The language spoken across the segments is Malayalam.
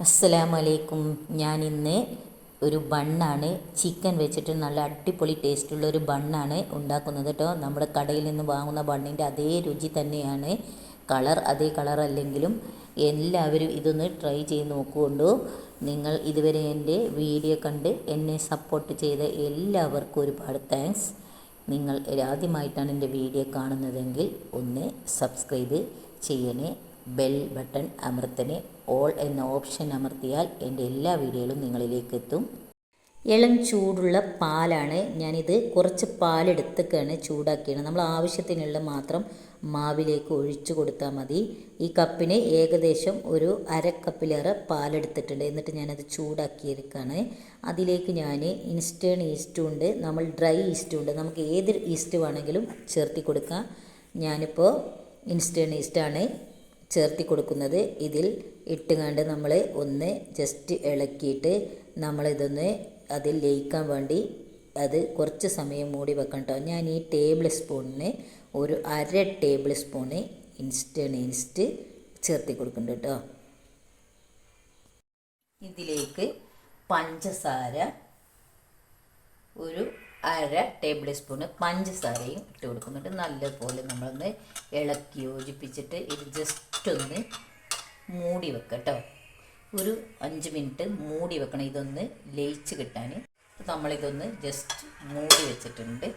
അസ്സലാമു അലൈക്കും. ഞാനിന്ന് ഒരു ബണ്ണാണ് ചിക്കൻ വെച്ചിട്ട് നല്ല അടിപൊളി ടേസ്റ്റുള്ള ഒരു ബണ്ണാണ് ഉണ്ടാക്കുന്നത് കേട്ടോ. നമ്മുടെ കടയിൽ നിന്ന് വാങ്ങുന്ന ബണ്ണിൻ്റെ അതേ രുചി തന്നെയാണ്. അതേ കളർ അല്ലെങ്കിലും എല്ലാവരും ഇതൊന്ന് ട്രൈ ചെയ്ത് നോക്കുകൊണ്ടു. നിങ്ങൾ ഇതുവരെ എൻ്റെ വീഡിയോ കണ്ട് എന്നെ സപ്പോർട്ട് ചെയ്ത എല്ലാവർക്കും ഒരുപാട് താങ്ക്സ്. നിങ്ങൾ ആദ്യമായിട്ടാണ് എൻ്റെ വീഡിയോ കാണുന്നതെങ്കിൽ ഒന്ന് സബ്സ്ക്രൈബ് ചെയ്യണേ. ബെൽ ബട്ടൺ അമർത്തണേ. ഓൾ എന്ന ഓപ്ഷൻ അമർത്തിയാൽ എൻ്റെ എല്ലാ വീഡിയോകളും നിങ്ങളിലേക്ക് എത്തും. ഇളം ചൂടുള്ള പാലാണ് ഞാനിത്. കുറച്ച് പാലെടുത്തൊക്കെയാണ് ചൂടാക്കിയത്. നമ്മൾ ആവശ്യത്തിനുള്ള മാത്രം മാവിലേക്ക് ഒഴിച്ചു കൊടുത്താൽ മതി. ഈ കപ്പിന് ഏകദേശം ഒരു അരക്കപ്പിലേറെ പാലെടുത്തിട്ടുണ്ട്. എന്നിട്ട് ഞാനത് ചൂടാക്കിയെടുക്കുകയാണ്. അതിലേക്ക് ഞാൻ ഇൻസ്റ്റേൺ ഈസ്റ്റും ഉണ്ട്, നമ്മൾ ഡ്രൈ ഈസ്റ്റും ഉണ്ട്. നമുക്ക് ഏത് ഈസ്റ്റ് വേണമെങ്കിലും ചേർത്തി കൊടുക്കാം. ഞാനിപ്പോൾ ഇൻസ്റ്റേൺ ഈസ്റ്റാണ് ചേർത്തി കൊടുക്കുന്നത്. ഇതിൽ ഇട്ടുകൊണ്ട് നമ്മൾ ഒന്ന് ജസ്റ്റ് ഇളക്കിയിട്ട് നമ്മളിതൊന്ന് അതിൽ ലയിക്കാൻ വേണ്ടി അത് കുറച്ച് സമയം മൂടി വെക്കണം കേട്ടോ. ഞാൻ ഈ ടേബിൾ സ്പൂണിന് ഒരു അര ടേബിൾ സ്പൂണ് ഇൻസ്റ്റേൺ ഈസ്റ്റ് ചേർത്തി കൊടുക്കുന്നുണ്ട് കേട്ടോ. ഇതിലേക്ക് പഞ്ചസാര ഒരു അര ടേബിൾ സ്പൂണ് പഞ്ചസാരയും ഇട്ട് കൊടുക്കുന്നുണ്ട്. നല്ലപോലെ നമ്മളൊന്ന് ഇളക്കി യോജിപ്പിച്ചിട്ട് ഇത് ജസ്റ്റ് ഒന്ന് മൂടി വെക്കാം കേട്ടോ. ഒരു 5 മിനിറ്റ് മൂടി വെക്കണം ഇതൊന്ന് ലയിച്ച് കിട്ടാൻ. നമ്മളിതൊന്ന് ജസ്റ്റ് മൂടി വെച്ചിട്ടുണ്ട്.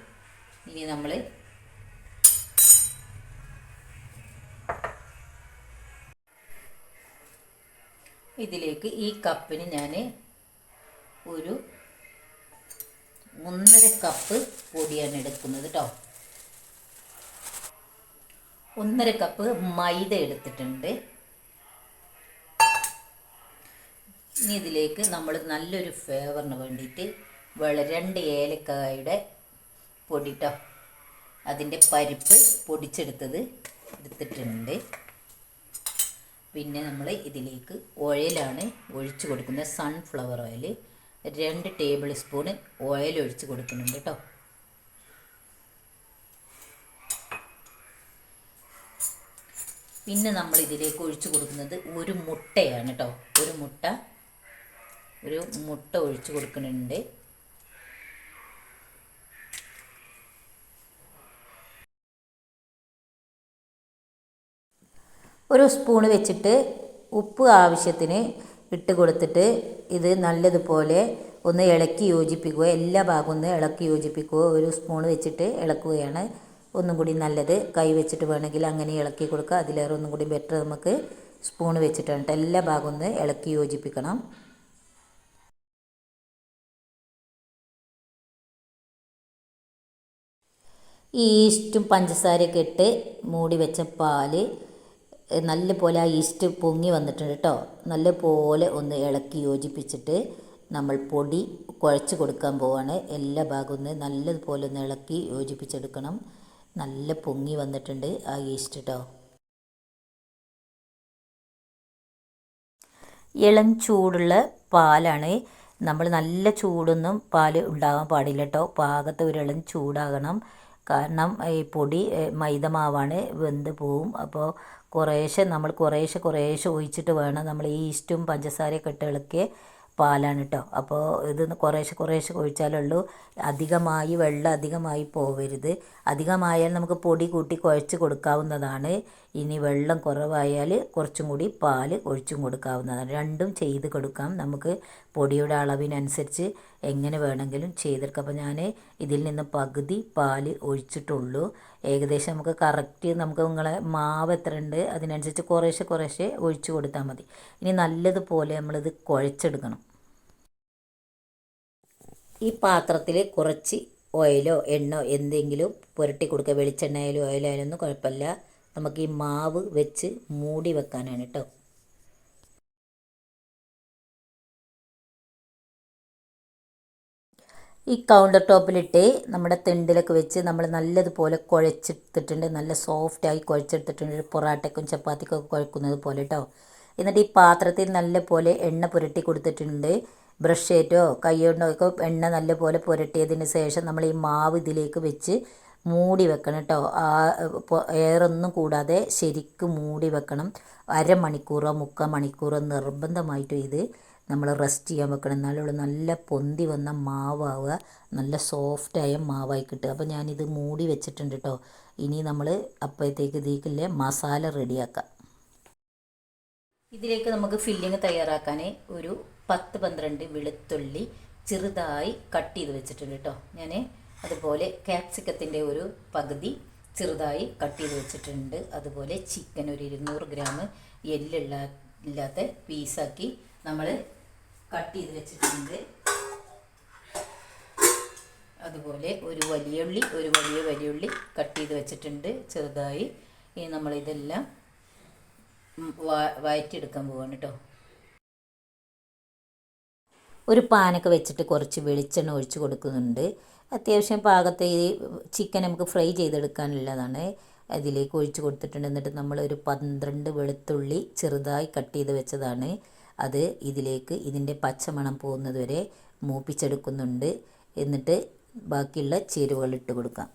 ഇനി നമ്മൾ ഇതിലേക്ക് ഈ കപ്പിന് ഞാൻ ഒരു 1.5 കപ്പ് പൊടിയാണ് എടുക്കുന്നത് കേട്ടോ. 1.5 കപ്പ് മൈദ എടുത്തിട്ടുണ്ട്. ഇനി ഇതിലേക്ക് നമ്മൾ നല്ലൊരു ഫ്ലേവറിന് വേണ്ടിയിട്ട് 2 ഏലക്കായുടെ പൊടി കേട്ടോ, അതിൻ്റെ പരിപ്പ് പൊടിച്ചെടുത്തത് എടുത്തിട്ടുണ്ട്. പിന്നെ നമ്മൾ ഇതിലേക്ക് ഓയിലാണ് ഒഴിച്ച് കൊടുക്കുന്നത്. Sunflower oil 2 table spoon oil ഒഴിച്ച് കൊടുക്കുന്നുണ്ട് കേട്ടോ. പിന്നെ നമ്മൾ ഇതിലേക്ക് ഒഴിച്ച് കൊടുക്കുന്നത് ഒരു മുട്ടയാണ് കേട്ടോ. ഒരു മുട്ട ഒഴിച്ച് കൊടുക്കുന്നുണ്ട്. ഒരു സ്പൂണ് വെച്ചിട്ട് ഉപ്പ് ആവശ്യത്തിന് ഇട്ട് കൊടുത്തിട്ട് ഇത് നല്ലതുപോലെ ഒന്ന് ഇളക്കി യോജിപ്പിക്കുക. എല്ലാ ഭാഗവും ഒന്ന് ഇളക്കി യോജിപ്പിക്കുക. ഒരു സ്പൂൺ വെച്ചിട്ട് ഇളക്കുകയാണ് ഒന്നും കൂടി നല്ലത്. കൈ വെച്ചിട്ട് വേണമെങ്കിൽ അങ്ങനെ ഇളക്കി കൊടുക്കുക. അതിലേറെ ഒന്നും കൂടി ബെറ്റർ നമുക്ക് സ്പൂൺ വെച്ചിട്ടാണ്. എല്ലാ ഭാഗവും ഒന്ന് ഇളക്കി യോജിപ്പിക്കണം. ഈ ഈസ്റ്റും പഞ്ചസാരയൊക്കെ ഇട്ട് മൂടി വെച്ച പാല് നല്ലപോലെ ആ ഈസ്റ്റ് പൊങ്ങി വന്നിട്ടുണ്ട് കേട്ടോ. നല്ലപോലെ ഒന്ന് ഇളക്കി യോജിപ്പിച്ചിട്ട് നമ്മൾ പൊടി കുഴച്ച് കൊടുക്കാൻ പോവാണ്. എല്ലാ ഭാഗവും ഒന്ന് നല്ലതുപോലെ ഒന്ന് ഇളക്കി യോജിപ്പിച്ചെടുക്കണം. നല്ല പൊങ്ങി വന്നിട്ടുണ്ട് ആ ഈസ്റ്റ് കേട്ടോ. ഇളം ചൂടുള്ള പാലാണ്. നമ്മൾ നല്ല ചൂടൊന്നും പാൽ ഉണ്ടാകാൻ പാടില്ല കേട്ടോ. പാകത്തെ ഒരു ഇളം ചൂടാകണം. കാരണം ഈ പൊടി മൈദ മാവാണ്, വെന്ത് പോവും. അപ്പോൾ കുറേശ്ശെ ഒഴിച്ചിട്ട് വേണം. നമ്മൾ ഈ ഈസ്റ്റും പഞ്ചസാരയൊക്കെ ഇട്ട് ഇളക്കിയ പാലാണ് കേട്ടോ. അപ്പോൾ ഇത് കുറേശ്ശെ ഒഴിച്ചാലുള്ളൂ. വെള്ളം അധികമായി പോവരുത്. അധികമായാൽ നമുക്ക് പൊടി കൂട്ടി കുഴച്ച് കൊടുക്കാവുന്നതാണ്. ഇനി വെള്ളം കുറവായാൽ കുറച്ചും കൂടി പാല് ഒഴിച്ചും കൊടുക്കാവുന്നതാണ്. രണ്ടും ചെയ്ത് കൊടുക്കാം. നമുക്ക് പൊടിയുടെ അളവിനനുസരിച്ച് എങ്ങനെ വേണമെങ്കിലും ചെയ്തെടുക്കാം. അപ്പോൾ ഞാൻ ഇതിൽ നിന്ന് പകുതി പാല് ഒഴിച്ചിട്ടുള്ളൂ. ഏകദേശം നമുക്ക് കറക്റ്റ് നിങ്ങളെ മാവ് എത്ര ഉണ്ട് അതിനനുസരിച്ച് കുറേശ്ശെ ഒഴിച്ചു കൊടുത്താൽ മതി. ഇനി നല്ലതുപോലെ നമ്മളിത് കുഴച്ചെടുക്കണം. ഈ പാത്രത്തിൽ കുറച്ച് ഓയിലോ എണ്ണോ എന്തെങ്കിലും പുരട്ടി കൊടുക്കുക. വെളിച്ചെണ്ണയായാലും ഓയിലായാലും ഒന്നും കുഴപ്പമില്ല. നമുക്ക് ഈ മാവ് വെച്ച് മൂടി വെക്കാനാണ് കേട്ടോ. ഈ കൗണ്ടർ ടോപ്പിലിട്ട് നമ്മുടെ തിണ്ടിലൊക്കെ വെച്ച് നമ്മൾ നല്ലതുപോലെ കുഴച്ചെടുത്തിട്ടുണ്ട്. നല്ല സോഫ്റ്റായി കുഴച്ചെടുത്തിട്ടുണ്ട്. പൊറാട്ടയ്ക്കും ചപ്പാത്തിക്കും ഒക്കെ കുഴക്കുന്നത് പോലെ കേട്ടോ. എന്നിട്ട് ഈ പാത്രത്തിൽ നല്ലപോലെ എണ്ണ പുരട്ടി കൊടുത്തിട്ടുണ്ട്. ബ്രഷ് ചെയ്തോ കൈ കൊണ്ടോ ഒക്കെ എണ്ണ നല്ലപോലെ പുരട്ടിയതിന് ശേഷം നമ്മൾ ഈ മാവ് ഇതിലേക്ക് വെച്ച് മൂടി വെക്കണം കേട്ടോ. എയറൊന്നും കൂടാതെ ശരിക്കും മൂടി വെക്കണം. അരമണിക്കൂറോ 3/4 മണിക്കൂറോ നിർബന്ധമായിട്ടും ഇത് നമ്മൾ റെസ്റ്റ് ചെയ്യാൻ വെക്കണം. എന്നാലുള്ള നല്ല പൊന്തി വന്ന മാവാവുക, നല്ല സോഫ്റ്റായ മാവായി കിട്ടുക. അപ്പോൾ ഞാനിത് മൂടി വെച്ചിട്ടുണ്ട് കേട്ടോ. ഇനി നമ്മൾ അപ്പോഴത്തേക്ക് ഇതിലേക്കില്ലേ മസാല റെഡിയാക്കാം. ഇതിലേക്ക് നമുക്ക് ഫില്ലിങ് തയ്യാറാക്കാൻ ഒരു 10-12 വെളുത്തുള്ളി ചെറുതായി കട്ട് ചെയ്ത് വെച്ചിട്ടുണ്ട് കേട്ടോ ഞാൻ. അതുപോലെ ക്യാപ്സിക്കത്തിൻ്റെ ഒരു പകുതി ചെറുതായി കട്ട് ചെയ്ത് വെച്ചിട്ടുണ്ട്. അതുപോലെ ചിക്കൻ ഒരു 200 ഗ്രാം ഇല്ലാത്ത പീസാക്കി നമ്മൾ കട്ട് ചെയ്ത് വെച്ചിട്ടുണ്ട്. അതുപോലെ ഒരു വലിയ ഉള്ളി കട്ട് ചെയ്ത് വെച്ചിട്ടുണ്ട് ചെറുതായി. ഇനി നമ്മളിതെല്ലാം വഴറ്റിയെടുക്കാൻ പോവാണ് കേട്ടോ. ഒരു പാനൊക്കെ വെച്ചിട്ട് കുറച്ച് വെളിച്ചെണ്ണ ഒഴിച്ച് കൊടുക്കുന്നുണ്ട്. അത്യാവശ്യം പാകത്തെ ഈ ചിക്കൻ നമുക്ക് ഫ്രൈ ചെയ്തെടുക്കാനുള്ളതാണ്. അതിലേക്ക് ഒഴിച്ച് കൊടുത്തിട്ടുണ്ട്. എന്നിട്ട് നമ്മൾ ഒരു 12 വെളുത്തുള്ളി ചെറുതായി കട്ട് ചെയ്ത് വെച്ചതാണ്. അത് ഇതിലേക്ക് ഇതിൻ്റെ പച്ചമണം പോകുന്നത് വരെ മൂപ്പിച്ചെടുക്കുന്നുണ്ട്. എന്നിട്ട് ബാക്കിയുള്ള ചേരുവകൾ ഇട്ട് കൊടുക്കാം.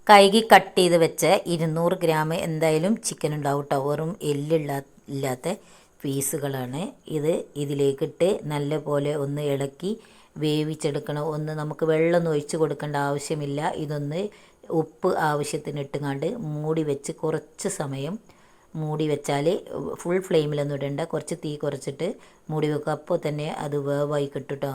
കഴുകി കട്ട് ചെയ്ത് വെച്ച 200 ഗ്രാം എന്തായാലും ചിക്കൻ ഉണ്ടാവും കേട്ടോ. വെറും ഇല്ലാത്ത പീസുകളാണ് ഇത്. ഇതിലേക്കിട്ട് നല്ലപോലെ ഒന്ന് ഇളക്കി വേവിച്ചെടുക്കണം. നമുക്ക് വെള്ളമൊന്നും ഒഴിച്ച് കൊടുക്കേണ്ട ആവശ്യമില്ല. ഇതൊന്ന് ഉപ്പ് ആവശ്യത്തിന് ഇട്ടുകൊണ്ട് മൂടി വെച്ച് കുറച്ച് സമയം മൂടി വെച്ചാൽ, ഫുൾ ഫ്ലെയിമിലൊന്നും ഇടണ്ട, കുറച്ച് തീ കുറച്ചിട്ട് മൂടി വെക്കുക. അപ്പോൾ തന്നെ അത് വേവായി കിട്ടും കേട്ടോ.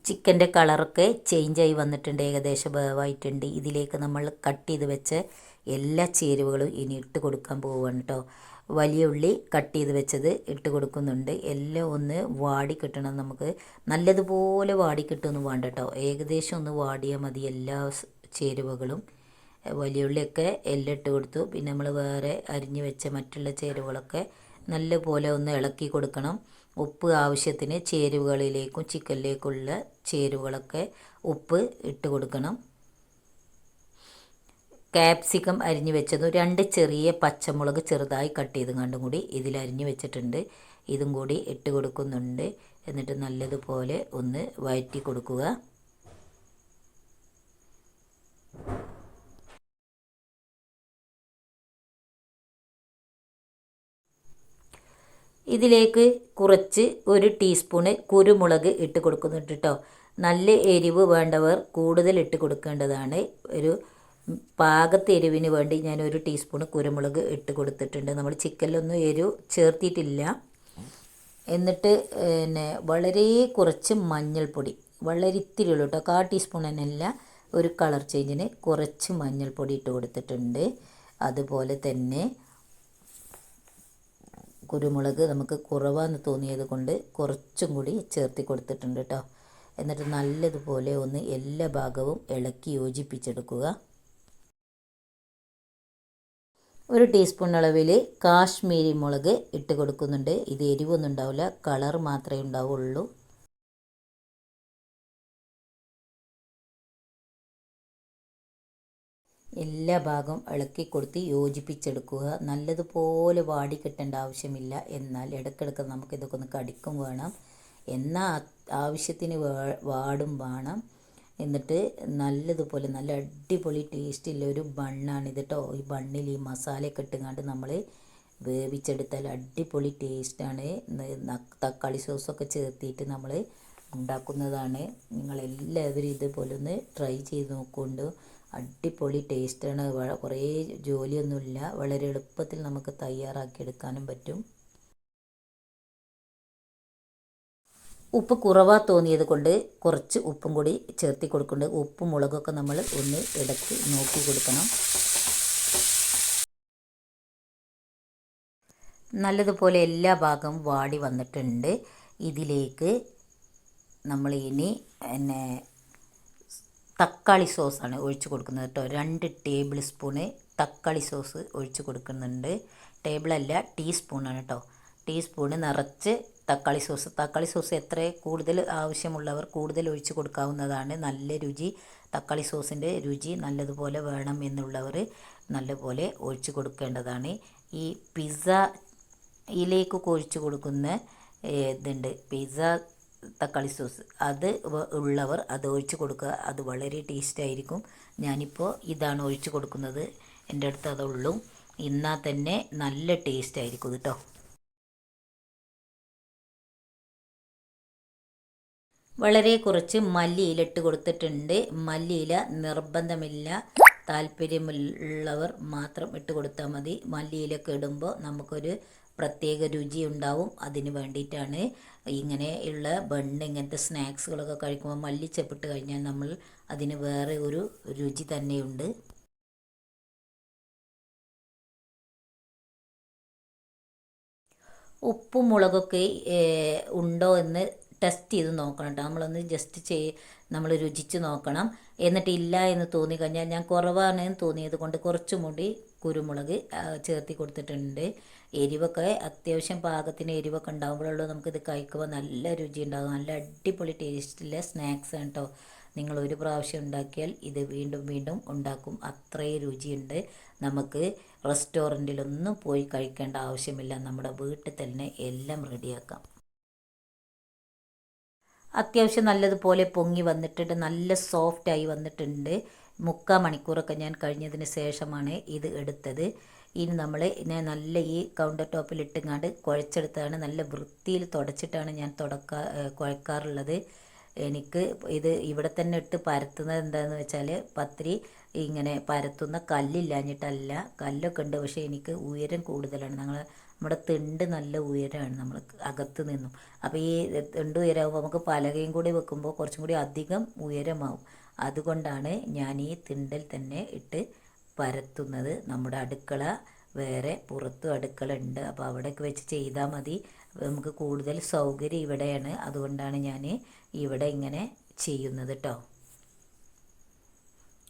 ചിക്കൻ്റെ കളറൊക്കെ ചേഞ്ചായി വന്നിട്ടുണ്ട്, ഏകദേശം വേവായിട്ടുണ്ട്. ഇതിലേക്ക് നമ്മൾ കട്ട് ചെയ്ത് വെച്ച എല്ലാ ചേരുവകളും ഇനി ഇട്ട് കൊടുക്കാൻ പോവുകയാണ് കേട്ടോ. വലിയ ഉള്ളി കട്ട് ചെയ്ത് വെച്ചത് ഇട്ട് കൊടുക്കുന്നുണ്ട്. എല്ലാം ഒന്ന് വാടി കിട്ടണം. നമുക്ക് നല്ലതുപോലെ വാടി കിട്ടുമെന്ന് വേണ്ട കേട്ടോ. ഏകദേശം ഒന്ന് വാടിയാൽ മതി എല്ലാ ചേരുവകളും. വലിയ ഉള്ളിയൊക്കെ എല്ലാം ഇട്ട് കൊടുത്തു. പിന്നെ നമ്മൾ വേറെ അരിഞ്ഞ് വെച്ച മറ്റുള്ള ചേരുവകളൊക്കെ നല്ലപോലെ ഒന്ന് ഇളക്കി കൊടുക്കണം. ഉപ്പ് ആവശ്യത്തിന് ചേരുവകളിലേക്കും ചിക്കനിലേക്കുള്ള ചേരുവകളൊക്കെ ഉപ്പ് ഇട്ട് കൊടുക്കണം. ക്യാപ്സിക്കം അരിഞ്ഞ് വെച്ചതും 2 ചെറിയ പച്ചമുളക് ചെറുതായി കട്ട് ചെയ്തും കണ്ടും കൂടി ഇതിൽ അരിഞ്ഞ് വെച്ചിട്ടുണ്ട്. ഇതും കൂടി ഇട്ട് കൊടുക്കുന്നുണ്ട്. എന്നിട്ട് നല്ലതുപോലെ ഒന്ന് വഴറ്റി കൊടുക്കുക. ഇതിലേക്ക് കുറച്ച് 1 ടീസ്പൂണ് കുരുമുളക് ഇട്ട് കൊടുക്കുന്നുണ്ട് കേട്ടോ. നല്ല എരിവ് വേണ്ടവർ കൂടുതൽ ഇട്ട് കൊടുക്കേണ്ടതാണ്. ഒരു പാകത്തെ എരിവിന് വേണ്ടി ഞാൻ 1 ടീസ്പൂണ് കുരുമുളക് ഇട്ട് കൊടുത്തിട്ടുണ്ട്. നമ്മൾ ചിക്കനിലൊന്നും എരിവ് ചേർത്തിട്ടില്ല. എന്നിട്ട് വളരെ കുറച്ച് മഞ്ഞൾപ്പൊടി, വളരെ ഇത്തിരി ഉള്ളൂ കേട്ടോ, 1/4 ടീസ്പൂൺ തന്നെയല്ല, ഒരു കളർ ചേഞ്ചിന് കുറച്ച് മഞ്ഞൾപ്പൊടി ഇട്ട് കൊടുത്തിട്ടുണ്ട്. അതുപോലെ തന്നെ കുരുമുളക് നമുക്ക് കുറവാന്ന് തോന്നിയത് കൊണ്ട് കുറച്ചും കൂടി ചേർത്തി കൊടുത്തിട്ടുണ്ട് കേട്ടോ. എന്നിട്ട് നല്ലതുപോലെ ഒന്ന് എല്ലാ ഭാഗവും ഇളക്കി യോജിപ്പിച്ചെടുക്കുക. 1 ടീസ്പൂൺ അളവിൽ കാശ്മീരി മുളക് ഇട്ട് കൊടുക്കുന്നുണ്ട്. ഇത് എരിവൊന്നും ഉണ്ടാവില്ല, കളർ മാത്രമേ ഉണ്ടാവുള്ളൂ. എല്ലാ ഭാഗവും ഇളക്കി കൊടുത്ത് യോജിപ്പിച്ചെടുക്കുക. നല്ലതുപോലെ വാടി കിട്ടേണ്ട ആവശ്യമില്ല. എന്നാൽ ഇടയ്ക്കിടയ്ക്ക് നമുക്കിതൊക്കെ ഒന്ന് കടിക്കും വേണം. എന്നാൽ ആവശ്യത്തിന് വാടും വേണം. എന്നിട്ട് നല്ലതുപോലെ നല്ല അടിപൊളി ടേസ്റ്റുള്ള ഒരു ബണ്ണാണിത് കേട്ടോ. ഈ ബണ്ണിൽ ഈ മസാലയൊക്കെ ഇട്ടുകൊണ്ട് നമ്മൾ വേവിച്ചെടുത്താൽ അടിപൊളി ടേസ്റ്റാണ്. തക്കാളി സോസൊക്കെ ചേർത്തിട്ട് നമ്മൾ ഉണ്ടാക്കുന്നതാണ്. നിങ്ങളെല്ലാവരും ഇതുപോലെ ഒന്ന് ട്രൈ ചെയ്ത് നോക്കുന്നുണ്ട്. അടിപൊളി ടേസ്റ്റാണ്. കുറേ ജോലിയൊന്നുമില്ല, വളരെ എളുപ്പത്തിൽ നമുക്ക് തയ്യാറാക്കിയെടുക്കാനും പറ്റും. ഉപ്പ് കുറവാ തോന്നിയത് കൊണ്ട് കുറച്ച് ഉപ്പും കൂടി ചേർത്തി കൊടുക്കുന്നുണ്ട്. ഉപ്പും മുളകൊക്കെ നമ്മൾ ഒന്ന് ഇടയ്ക്ക് നോക്കി കൊടുക്കണം. നല്ലതുപോലെ എല്ലാ ഭാഗവും വാടി വന്നിട്ടുണ്ട്. ഇതിലേക്ക് നമ്മൾ ഇനി തക്കാളി സോസാണ് ഒഴിച്ച് കൊടുക്കുന്നത് കേട്ടോ. 2 ടേബിൾ സ്പൂണ് തക്കാളി സോസ് ഒഴിച്ച് കൊടുക്കുന്നുണ്ട്. ടേബിളല്ല, ടീസ്പൂണാണ് കേട്ടോ. ടീസ്പൂണ് നിറച്ച് തക്കാളി സോസ് എത്ര കൂടുതൽ ആവശ്യമുള്ളവർ കൂടുതൽ ഒഴിച്ച് കൊടുക്കാവുന്നതാണ്. നല്ല രുചി, തക്കാളി സോസിൻ്റെ രുചി നല്ലതുപോലെ വേണം എന്നുള്ളവർ നല്ലപോലെ ഒഴിച്ച് കൊടുക്കേണ്ടതാണ്. ഈ പിസ്സയിലേക്ക് ഒഴിച്ച് കൊടുക്കുന്ന ഇതുണ്ട്, പിസ്സ തക്കാളി സോസ്, അത് ഉള്ളവർ അത് ഒഴിച്ച് കൊടുക്കുക. അത് വളരെ ടേസ്റ്റായിരിക്കും. ഞാനിപ്പോൾ ഇതാണ് ഒഴിച്ച് കൊടുക്കുന്നത്. എൻ്റെ അടുത്ത് അതുള്ളൂ. എന്നാൽ തന്നെ നല്ല ടേസ്റ്റായിരിക്കും കേട്ടോ. വളരെ കുറച്ച് മല്ലിയില ഇട്ട് കൊടുത്തിട്ടുണ്ട്. മല്ലിയില നിർബന്ധമില്ല, താല്പര്യമുള്ളവർ മാത്രം ഇട്ട് കൊടുത്താൽ മതി. മല്ലിയിലൊക്കെ ഇടുമ്പോൾ നമുക്കൊരു പ്രത്യേക രുചി ഉണ്ടാവും. അതിന് വേണ്ടിയിട്ടാണ്. ഇങ്ങനെയുള്ള ബണ്ണ്, ഇങ്ങനത്തെ സ്നാക്സുകളൊക്കെ കഴിക്കുമ്പോൾ മല്ലിച്ചപ്പിട്ട് കഴിഞ്ഞാൽ നമ്മൾ അതിന് വേറെ ഒരു രുചി തന്നെയുണ്ട്. ഉപ്പും മുളകൊക്കെ ഉണ്ടോ എന്ന് ടെസ്റ്റ് ചെയ്ത് നോക്കണം കേട്ടോ. നമ്മളൊന്ന് ജസ്റ്റ് നമ്മൾ രുചിച്ച് നോക്കണം. എന്നിട്ട് ഇല്ല എന്ന് തോന്നിക്കഴിഞ്ഞാൽ, ഞാൻ കുറവാണെന്ന് തോന്നിയത് കൊണ്ട് കുറച്ചും കൂടി കുരുമുളക് ചേർത്തി കൊടുത്തിട്ടുണ്ട്. എരിവൊക്കെ അത്യാവശ്യം പാകത്തിന് എരിവൊക്കെ ഉണ്ടാകുമ്പോഴുള്ളൂ നമുക്കിത് കഴിക്കുമ്പോൾ നല്ല രുചി ഉണ്ടാകും. നല്ല അടിപൊളി ടേസ്റ്റിലെ സ്നാക്സ് ആണ് കേട്ടോ. നിങ്ങൾ ഒരു പ്രാവശ്യം ഉണ്ടാക്കിയാൽ ഇത് വീണ്ടും വീണ്ടും ഉണ്ടാക്കും. അത്രയും രുചിയുണ്ട്. നമുക്ക് റെസ്റ്റോറൻറ്റിലൊന്നും പോയി കഴിക്കേണ്ട ആവശ്യമില്ല. നമ്മുടെ വീട്ടിൽ തന്നെ എല്ലാം റെഡിയാക്കാം. അത്യാവശ്യം നല്ലതുപോലെ പൊങ്ങി വന്നിട്ടുണ്ട്, നല്ല സോഫ്റ്റായി വന്നിട്ടുണ്ട്. 3/4 മണിക്കൂറൊക്കെ ഞാൻ കഴിഞ്ഞതിന് ശേഷമാണ് ഇത് എടുത്തത്. ഇനി നമ്മൾ നല്ല ഈ കൗണ്ടർ ടോപ്പിലിട്ടുങ്ങാണ്ട് കുഴച്ചെടുത്താണ്. നല്ല വൃത്തിയിൽ തുടച്ചിട്ടാണ് ഞാൻ കുഴക്കാറുള്ളത്. എനിക്ക് ഇത് ഇവിടെ തന്നെ ഇട്ട് പരത്തുന്നത് എന്താണെന്ന് വെച്ചാൽ, പത്തിരി ഇങ്ങനെ പരത്തുന്ന കല്ലില്ലാഞ്ഞിട്ടല്ല. കല്ലൊക്കെ ഉണ്ട്, പക്ഷേ എനിക്ക് ഉയരം കൂടുതലാണ്. നമ്മുടെ തിണ്ട് നല്ല ഉയരമാണ് നമ്മൾ അകത്ത് നിന്നും. അപ്പോൾ ഈ തിണ്ട് ഉയരമാകുമ്പോൾ നമുക്ക് പലകയും കൂടി വെക്കുമ്പോൾ കുറച്ചും കൂടി അധികം ഉയരമാവും. അതുകൊണ്ടാണ് ഞാൻ ഈ തിണ്ടിൽ തന്നെ ഇട്ട് പരത്തുന്നത്. നമ്മുടെ അടുക്കള വേറെ, പുറത്തും അടുക്കള ഉണ്ട്. അപ്പോൾ അവിടെയൊക്കെ വെച്ച് ചെയ്താൽ മതി. നമുക്ക് കൂടുതൽ സൗകര്യം ഇവിടെയാണ്. അതുകൊണ്ടാണ് ഞാൻ ഇവിടെ ഇങ്ങനെ ചെയ്യുന്നത് കേട്ടോ.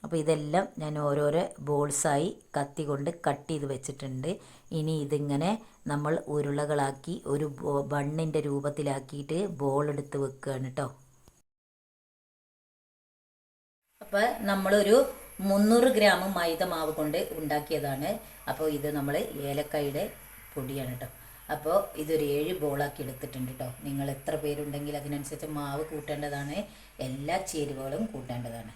അപ്പോൾ ഇതെല്ലാം ഞാൻ ഓരോരോ ബോൾസായി കത്തി കൊണ്ട് കട്ട് ചെയ്ത് വെച്ചിട്ടുണ്ട്. ഇനി ഇതിങ്ങനെ നമ്മൾ ഉരുളകളാക്കി ഒരു ബണ്ണിൻ്റെ രൂപത്തിലാക്കിയിട്ട് ബോൾ എടുത്ത് വെക്കുകയാണ് കേട്ടോ. അപ്പോൾ നമ്മളൊരു 300 ഗ്രാം മൈദ മാവ് കൊണ്ട് ഉണ്ടാക്കിയതാണ്. അപ്പോൾ ഇത് നമ്മൾ ഏലക്കായുടെ പൊടിയാണ് കേട്ടോ. അപ്പോൾ ഇതൊരു 7 ബോളാക്കി എടുത്തിട്ടുണ്ട് കേട്ടോ. നിങ്ങൾ എത്ര പേരുണ്ടെങ്കിൽ അതിനനുസരിച്ച് മാവ് കൂട്ടേണ്ടതാണ്. എല്ലാ ചേരുവകളും കൂട്ടേണ്ടതാണ്.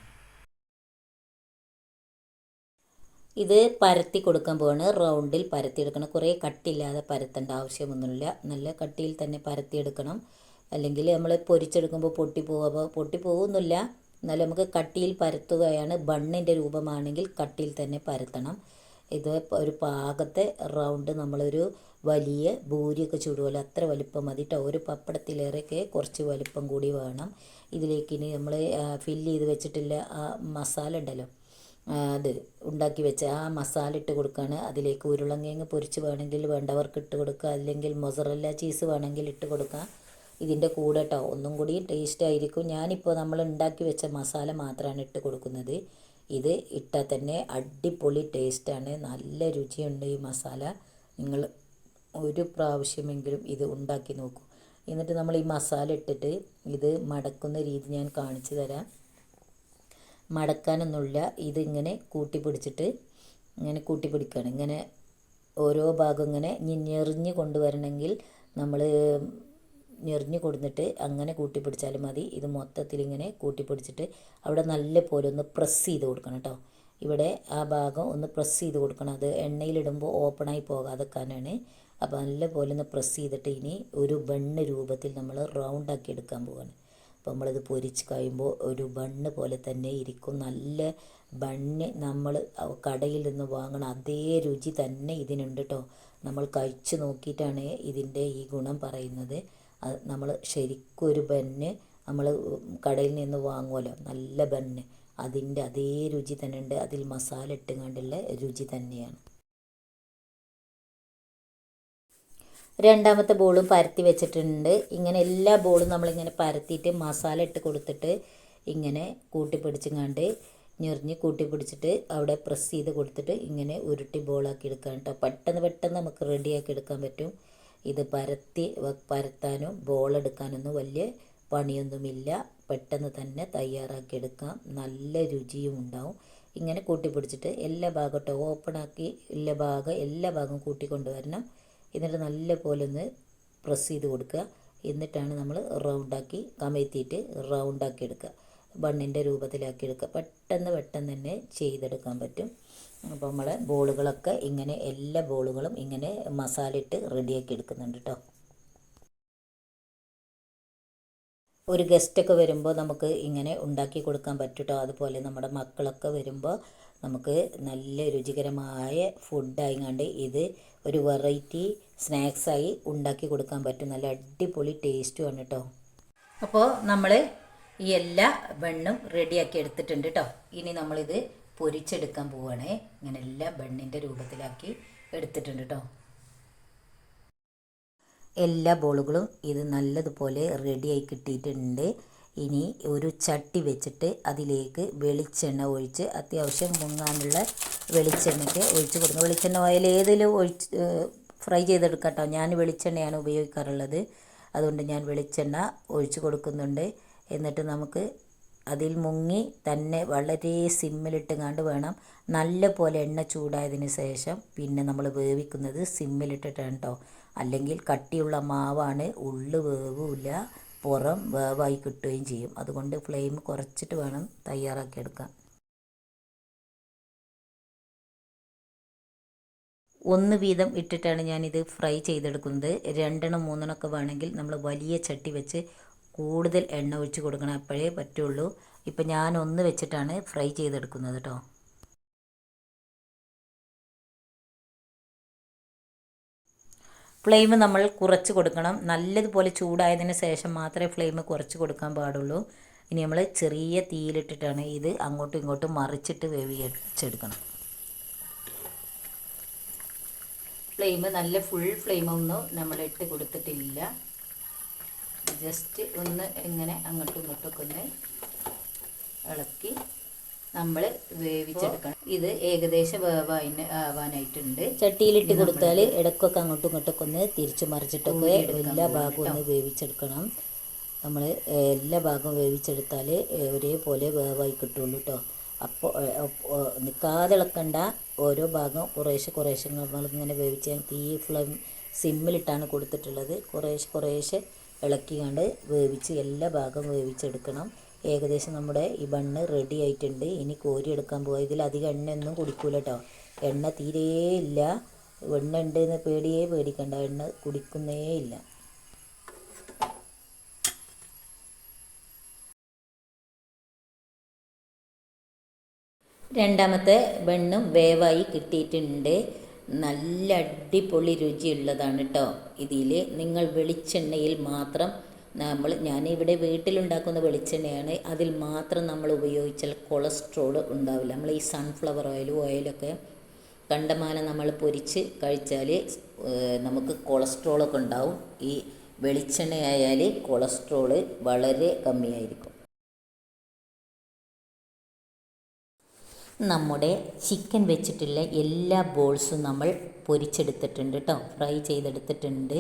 ഇത് പരത്തി കൊടുക്കാൻ പോവാണ്. റൗണ്ടിൽ പരത്തിയെടുക്കണം. കുറേ കട്ടിയില്ലാതെ പരത്തേണ്ട ആവശ്യമൊന്നുമില്ല. നല്ല കട്ടിയിൽ തന്നെ പരത്തിയെടുക്കണം. അല്ലെങ്കിൽ നമ്മൾ പൊരിച്ചെടുക്കുമ്പോൾ പൊട്ടിപ്പോകുന്നില്ല. എന്നാലും നമുക്ക് കട്ടിയിൽ പരത്തുകയാണ്. ബണ്ണിൻ്റെ രൂപമാണെങ്കിൽ കട്ടിയിൽ തന്നെ പരത്തണം. ഇത് ഒരു പാകത്തെ റൗണ്ട് നമ്മളൊരു വലിയ ഭൂരിയൊക്കെ ചുടുമല്ലോ, അത്ര വലിപ്പം മതി കേട്ടോ. ഒരു പപ്പടത്തിലേറെയൊക്കെ കുറച്ച് വലിപ്പം കൂടി വേണം. ഇതിലേക്ക് ഇനി നമ്മൾ ഫില്ല് ചെയ്ത് വെച്ചിട്ടില്ല ആ മസാല ഉണ്ടല്ലോ, അത് ഉണ്ടാക്കി വെച്ച ആ മസാല ഇട്ട് കൊടുക്കുകയാണ്. അതിലേക്ക് ഉരുളങ്കിഴങ്ങ് പൊരിച്ച് വേണമെങ്കിൽ വേണ്ടവർക്ക് ഇട്ട് കൊടുക്കുക, അല്ലെങ്കിൽ മൊസറല്ല ചീസ് വേണമെങ്കിൽ ഇട്ട് കൊടുക്കുക. ഇതിൻ്റെ കൂടെ കേട്ടോ ഒന്നും കൂടി ടേസ്റ്റ് ആയിരിക്കും. ഞാനിപ്പോൾ നമ്മൾ ഉണ്ടാക്കി വെച്ച മസാല മാത്രമാണ് ഇട്ട് കൊടുക്കുന്നത്. ഇത് ഇട്ടാൽ തന്നെ അടിപൊളി ടേസ്റ്റാണ്, നല്ല രുചിയുണ്ട് ഈ മസാല. നിങ്ങൾ ഒരു പ്രാവശ്യമെങ്കിലും ഇത് ഉണ്ടാക്കി നോക്കൂ. എന്നിട്ട് നമ്മൾ ഈ മസാല ഇട്ടിട്ട് ഇത് മടക്കുന്ന രീതി ഞാൻ കാണിച്ചു തരാം. മടക്കാനൊന്നുമില്ല, ഇതിങ്ങനെ കൂട്ടിപ്പിടിച്ചിട്ട് ഇങ്ങനെ കൂട്ടിപ്പിടിക്കുകയാണ്. ഇങ്ങനെ ഓരോ ഭാഗം ഇങ്ങനെ ഞെറിഞ്ഞ് കൊണ്ടുവരണമെങ്കിൽ നമ്മൾ ഞെറിഞ്ഞ് കൊടുത്തിട്ട് അങ്ങനെ കൂട്ടിപ്പിടിച്ചാലും മതി. ഇത് മൊത്തത്തിൽ ഇങ്ങനെ കൂട്ടിപ്പിടിച്ചിട്ട് അവിടെ നല്ല പോലെ ഒന്ന് പ്രസ് ചെയ്ത് കൊടുക്കണം കേട്ടോ. ഇവിടെ ആ ഭാഗം ഒന്ന് പ്രസ് ചെയ്ത് കൊടുക്കണം. അത് എണ്ണയിലിടുമ്പോൾ ഓപ്പണായി പോകാതെക്കാനാണ്. അപ്പോൾ നല്ല പോലെ ഒന്ന് പ്രസ് ചെയ്തിട്ട് ഇനി ഒരു ബണ്ണ് രൂപത്തിൽ നമ്മൾ റൗണ്ടാക്കി എടുക്കാൻ പോവുകയാണ്. അപ്പോൾ നമ്മളിത് പൊരിച്ച് കഴിയുമ്പോൾ ഒരു ബണ്ണ് പോലെ തന്നെ ഇരിക്കും. നല്ല ബണ്ണ് നമ്മൾ കടയിൽ നിന്ന് വാങ്ങണം അതേ രുചി തന്നെ ഇതിനുണ്ട് കേട്ടോ. നമ്മൾ കഴിച്ച് നോക്കിയിട്ടാണ് ഇതിൻ്റെ ഈ ഗുണം പറയുന്നത്. നമ്മൾ ശരിക്കും ഒരു ബണ്ണ് നമ്മൾ കടയിൽ നിന്ന് വാങ്ങുമല്ലോ, നല്ല ബണ്ണ്, അതിൻ്റെ അതേ രുചി തന്നെ ഉണ്ട്. അതിൽ മസാല ഇട്ടുകൊണ്ടുള്ള രുചി തന്നെയാണ്. രണ്ടാമത്തെ ബോളും പരത്തി വെച്ചിട്ടുണ്ട്. ഇങ്ങനെ എല്ലാ ബോളും നമ്മളിങ്ങനെ പരത്തിയിട്ട് മസാല ഇട്ട് കൊടുത്തിട്ട് ഇങ്ങനെ കൂട്ടിപ്പിടിച്ചങ്ങാണ്ട് ഞെറിഞ്ഞ് കൂട്ടിപ്പിടിച്ചിട്ട് അവിടെ പ്രസ് ചെയ്ത് കൊടുത്തിട്ട് ഇങ്ങനെ ഉരുട്ടി ബോളാക്കി എടുക്കാൻ കേട്ടോ. പെട്ടെന്ന് നമുക്ക് റെഡിയാക്കി എടുക്കാൻ പറ്റും. ഇത് പരത്താനും ബോളെടുക്കാനൊന്നും വലിയ പണിയൊന്നുമില്ല. പെട്ടെന്ന് തന്നെ തയ്യാറാക്കിയെടുക്കാം. നല്ല രുചിയും ഉണ്ടാവും. ഇങ്ങനെ കൂട്ടിപ്പിടിച്ചിട്ട് എല്ലാ ഭാഗം ഓപ്പണാക്കി എല്ലാ ഭാഗവും കൂട്ടിക്കൊണ്ടുവരണം. എന്നിട്ട് നല്ല പോലെ ഒന്ന് പ്രസ് ചെയ്ത് കൊടുക്കുക. എന്നിട്ടാണ് നമ്മൾ റൗണ്ടാക്കി കമഴ്ത്തിയിട്ട് റൗണ്ടാക്കി എടുക്കുക. ബണ്ണിൻ്റെ രൂപത്തിലാക്കി എടുക്കുക. പെട്ടെന്ന് തന്നെ ചെയ്തെടുക്കാൻ പറ്റും. അപ്പോൾ നമ്മളെ ബോളുകളൊക്കെ ഇങ്ങനെ എല്ലാ ബോളുകളും ഇങ്ങനെ മസാല ഇട്ട് റെഡിയാക്കി എടുക്കുന്നുണ്ട് കേട്ടോ. ഒരു ഗസ്റ്റൊക്കെ വരുമ്പോൾ നമുക്ക് ഇങ്ങനെ ഉണ്ടാക്കി കൊടുക്കാൻ പറ്റും കേട്ടോ. അതുപോലെ നമ്മുടെ മക്കളൊക്കെ വരുമ്പോൾ നമുക്ക് നല്ല രുചികരമായ ഫുഡായിങ്ങാണ്ട് ഇത് ഒരു വെറൈറ്റി സ്നാക്സായി ഉണ്ടാക്കി കൊടുക്കാൻ പറ്റും. നല്ല അടിപൊളി ടേസ്റ്റുമാണ് കേട്ടോ. അപ്പോൾ നമ്മൾ ഈ എല്ലാ ബണ്ണും റെഡിയാക്കി എടുത്തിട്ടുണ്ട് കേട്ടോ. ഇനി നമ്മളിത് പൊരിച്ചെടുക്കാൻ പോവുകയാണേ. ഇങ്ങനെ എല്ലാ ബണ്ണിൻ്റെ രൂപത്തിലാക്കി എടുത്തിട്ടുണ്ട് കേട്ടോ. എല്ലാ ബോളുകളും ഇത് നല്ലതുപോലെ റെഡിയായി കിട്ടിയിട്ടുണ്ട്. ഇനി ഒരു ചട്ടി വെച്ചിട്ട് അതിലേക്ക് വെളിച്ചെണ്ണ ഒഴിച്ച് അത്യാവശ്യം മുങ്ങാനുള്ള വെളിച്ചെണ്ണയ്ക്ക് ഒഴിച്ച് കൊടുക്കുക. വെളിച്ചെണ്ണ ഓയിൽ ഏതിലും ഫ്രൈ ചെയ്തെടുക്കാം കേട്ടോ. ഞാൻ വെളിച്ചെണ്ണയാണ് ഉപയോഗിക്കാറുള്ളത്. അതുകൊണ്ട് ഞാൻ വെളിച്ചെണ്ണ ഒഴിച്ച് കൊടുക്കുന്നുണ്ട്. എന്നിട്ട് നമുക്ക് അതിൽ മുങ്ങി തന്നെ വളരെ സിമ്മിലിട്ടുകൊണ്ട് വേണം. നല്ല പോലെ എണ്ണ ചൂടായതിന് ശേഷം പിന്നെ നമ്മൾ വേവിക്കുന്നത് സിമ്മിലിട്ടിട്ടാണ് കേട്ടോ. അല്ലെങ്കിൽ കട്ടിയുള്ള മാവാണ്, ഉള്ളു വേവില്ല, പുറം വേവായി കിട്ടുകയും ചെയ്യും. അതുകൊണ്ട് ഫ്ലെയിം കുറച്ചിട്ട് വേണം തയ്യാറാക്കിയെടുക്കാൻ. ഒന്ന് വീതം ഇട്ടിട്ടാണ് ഞാനിത് ഫ്രൈ ചെയ്തെടുക്കുന്നത്. 2 3 വേണമെങ്കിൽ നമ്മൾ വലിയ ചട്ടി വെച്ച് കൂടുതൽ എണ്ണ ഒഴിച്ച് കൊടുക്കണം. അപ്പോഴേ പറ്റുള്ളൂ. ഇപ്പം ഞാൻ ഒന്ന് വെച്ചിട്ടാണ് ഫ്രൈ ചെയ്തെടുക്കുന്നത് കേട്ടോ. ഫ്ലെയിം നമ്മൾ കുറച്ച് കൊടുക്കണം. നല്ലതുപോലെ ചൂടായതിന് ശേഷം മാത്രമേ ഫ്ലെയിം കുറച്ച് കൊടുക്കാൻ പാടുള്ളൂ. ഇനി നമ്മൾ ചെറിയ തീയിലിട്ടിട്ടാണ് ഇത് അങ്ങോട്ടും ഇങ്ങോട്ടും മറിച്ചിട്ട് വേവിച്ചെടുക്കണം. ഫ്ലെയിം നല്ല ഫുൾ ഫ്ലെയിമൊന്നും നമ്മൾ ഇട്ട് കൊടുത്തിട്ടില്ല. ജസ്റ്റ് ഒന്ന് ഇങ്ങനെ അങ്ങോട്ടും ഇങ്ങോട്ടൊക്കെ ഒന്ന് ഇളക്കി നമ്മൾ വേവിച്ചെടുക്കണം. ഇത് ഏകദേശം ആവാനായിട്ടുണ്ട്. ചട്ടിയിലിട്ട് കൊടുത്താൽ ഇടയ്ക്കൊക്കെ അങ്ങോട്ടും ഇങ്ങോട്ടൊക്കെ ഒന്ന് തിരിച്ചു മറിച്ചിട്ടൊക്കെ എല്ലാ ഭാഗവും ഒന്ന് വേവിച്ചെടുക്കണം. നമ്മൾ എല്ലാ ഭാഗവും വേവിച്ചെടുത്താൽ ഒരേപോലെ വേവായി കിട്ടുള്ളൂ കേട്ടോ. അപ്പോൾ നിൽക്കാതെ ഇളക്കണ്ട. ഓരോ ഭാഗം കുറേശ്ശെ നമ്മളിങ്ങനെ വേവിച്ച് തീ ഫ്ലെയിം സിമ്മിലിട്ടാണ് കൊടുത്തിട്ടുള്ളത്. കുറേശ്ശെ ഇളക്കിക്കാണ്ട് വേവിച്ച് എല്ലാ ഭാഗവും വേവിച്ചെടുക്കണം. ഏകദേശം നമ്മുടെ ഈ ബണ്ണ് റെഡി ആയിട്ടുണ്ട്. ഇനി കോരിയെടുക്കാൻ പോവുക. ഇതിലധികം എണ്ണയൊന്നും കുടിക്കൂല കേട്ടോ. എണ്ണ തീരേ ഇല്ല. എണ്ണ ഉണ്ട് എന്ന് പേടിക്കണ്ട. എണ്ണ കുടിക്കുന്നേ ഇല്ല. രണ്ടാമത്തെ ബണ്ണും വേവായി കിട്ടിയിട്ടുണ്ട്. നല്ല അടിപൊളി രുചിയുള്ളതാണ് കേട്ടോ. ഇതിൽ നിങ്ങൾ വെളിച്ചെണ്ണയിൽ മാത്രം ഞാനിവിടെ വീട്ടിലുണ്ടാക്കുന്ന വെളിച്ചെണ്ണയാണ്. അതിൽ മാത്രം നമ്മൾ ഉപയോഗിച്ചാൽ കൊളസ്ട്രോൾ ഉണ്ടാവില്ല. നമ്മൾ ഈ സൺഫ്ലവർ ഓയിലൊക്കെ കണ്ടമാനം നമ്മൾ പൊരിച്ച് കഴിച്ചാൽ നമുക്ക് കൊളസ്ട്രോളൊക്കെ ഉണ്ടാവും. ഈ വെളിച്ചെണ്ണയായാൽ കൊളസ്ട്രോൾ വളരെ കമ്മിയായിരിക്കും. നമ്മുടെ ചിക്കൻ വെച്ചിട്ടുള്ള എല്ലാ ബോൾസും നമ്മൾ പൊരിച്ചെടുത്തിട്ടുണ്ട് കേട്ടോ. ഫ്രൈ ചെയ്തെടുത്തിട്ടുണ്ട്.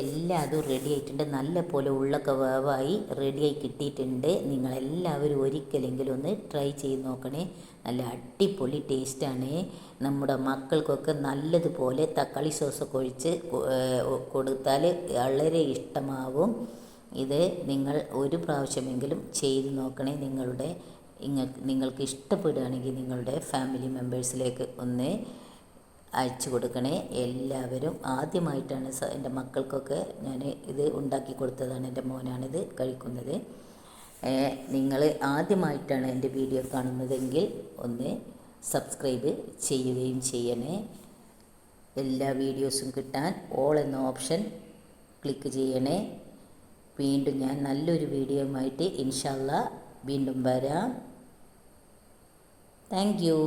എല്ലാതും റെഡി ആയിട്ടുണ്ട്. നല്ല പോലെ ഉള്ളൊക്കെ വേവായി റെഡിയായി കിട്ടിയിട്ടുണ്ട്. നിങ്ങളെല്ലാവരും ഒരിക്കലെങ്കിലും ഒന്ന് ട്രൈ ചെയ്ത് നോക്കണേ. നല്ല അടിപൊളി ടേസ്റ്റാണ്. നമ്മുടെ മക്കൾക്കൊക്കെ നല്ലതുപോലെ തക്കാളി സോസൊക്കെ ഒഴിച്ച് കൊടുത്താൽ വളരെ ഇഷ്ടമാവും. ഇത് നിങ്ങൾ ഒരു പ്രാവശ്യമെങ്കിലും ചെയ്ത് നോക്കണേ. നിങ്ങൾക്ക് ഇഷ്ടപ്പെടുകയാണെങ്കിൽ നിങ്ങളുടെ ഫാമിലി മെമ്പേഴ്സിലേക്ക് ഒന്ന് അയച്ചു കൊടുക്കണേ. എല്ലാവരും ആദ്യമായിട്ടാണ് എൻ്റെ മക്കൾക്കൊക്കെ ഞാൻ ഇത് ഉണ്ടാക്കി കൊടുത്തതാണ്. എൻ്റെ മോനാണിത് കഴിക്കുന്നത്. നിങ്ങൾ ആദ്യമായിട്ടാണ് എൻ്റെ വീഡിയോ കാണുന്നതെങ്കിൽ ഒന്ന് സബ്സ്ക്രൈബ് ചെയ്യുകയും ചെയ്യണേ. എല്ലാ വീഡിയോസും കിട്ടാൻ ഓൾ എന്ന ഓപ്ഷൻ ക്ലിക്ക് ചെയ്യണേ. വീണ്ടും ഞാൻ നല്ലൊരു വീഡിയോയുമായിട്ട് ഇൻഷാ അല്ലാഹ് വീണ്ടും വരാം. Thank you.